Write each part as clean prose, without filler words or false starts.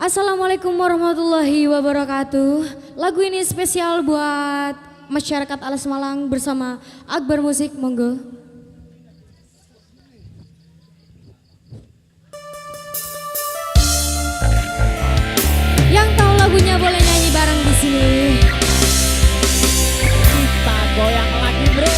Assalamualaikum warahmatullahi wabarakatuh. Lagu ini spesial buat masyarakat Alas Malang bersama Akbar Musik, monggo. Yang tahu lagunya boleh nyanyi bareng di sini. Kita goyang lagi, bro.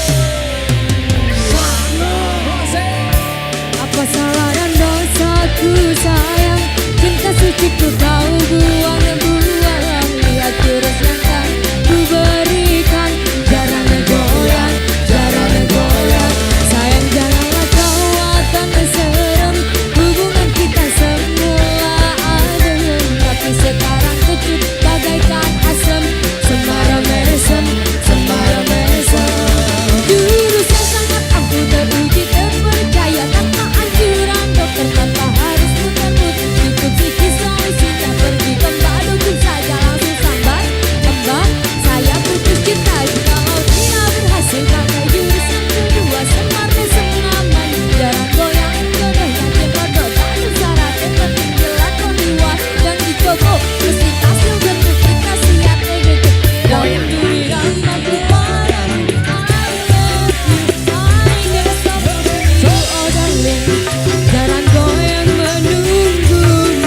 Apa salah dan dosaku sayang, cinta suci ku kau buang-buang. Lihat jurus yang kan ku berikan, jarang goyang, jarang goyang. Sayang janganlah kau akan serem, hubungan kita semula adem, tapi sekarang kecut bagaikan asam, sembara mesem, sembara mesem. Jurus yang sangat ampuh teruji terpercaya, tanpa anjuran dokter, tanpa harus muter-muter. Ikut psikis solusinya pergi kembali, dukung saja langsung sambat kembang. Saya putus cinta kalau tidak berhasil pakai jurus yang kedua, semar mesem aman. Jarang goyang jodoh yakin bodoh, tak ada syarat yang penting jelas koniwa dan dicoba. Mesti hasil bentuk kita siap gitu. Dalam duri dan mampu parah, jarang goyang menunggumu.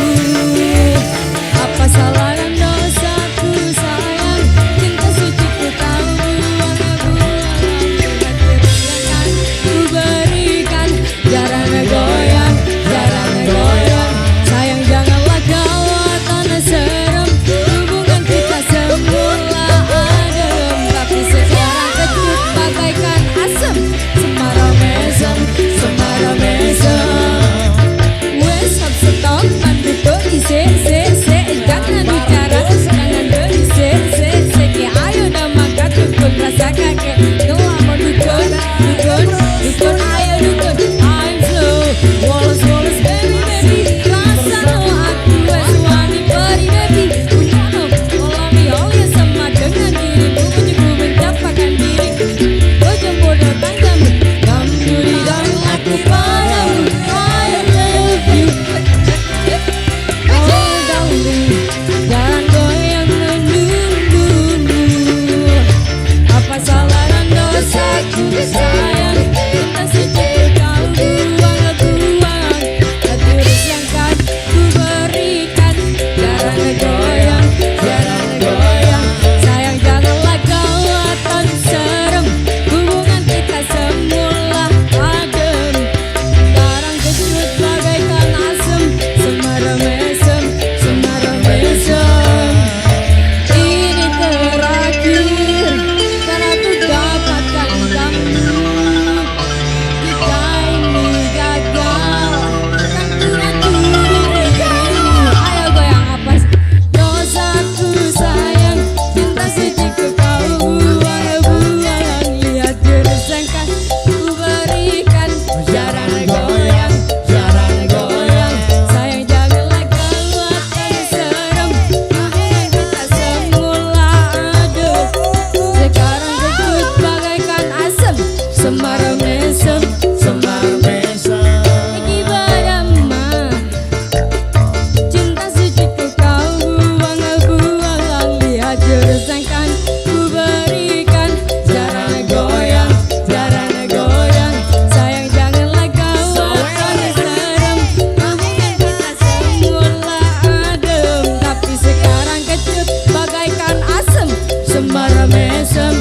Apa salah dan dosaku sayang, cinta suci ku tahu buang-buang. Lihat ku berikan, jarang goyang, jarang goyang. Sayang janganlah kau tanah serem, hubungan kita semula adem, tapi sekarang kecut bagaikan asem, sembara mesem, sembara mesem. Wes stop, bantu tuh se, jangan bicara, jangan beri se, ayo dah makan dukun rasa kakek, doa mau dukun, ayo dukun. I'm slow, woles baby, rasa no aku wes wani peri baby, punya no, all ya sama dengan dirimu, menjadi mendapatkan diriku, kau jemput datang kamu, duri dan aku padamu, I love you. Oh darling, jangan goyang menunggumu. Apa salah dan dosaku sayang, cinta suci kau buang-buang. Jurus yang kan ku berikan, jarang goyang, jarang goyang. Sayang janganlah kau akan serem, hubungan kita semula adem, sekarang kecut bagaikan asem, sembara mesem, sembara mesem. Ini terakhir karena ku dapatkan kamu. Jika ini gagal, kan ku dirimu. Ayo goyang apa dosaku sayang, cinta suci ku kau buang-buang. Lihat jurus yang kan ku berikan, jarang goyang, jarang goyang. Sayang janganlah kau akan serem, hubungan kita semula adem, sekarang kecut bagaikan asem, sembara mesem, sembara mesem. Lagi berdama, cinta suci ku kau buang-buang. Lihat jurus yang kan ku berikan, jarang goyang, jarang goyang. Sayang janganlah kau akan serem, hubungan kita semula adem, tapi sekarang kecut bagaikan asem, sembara mesem,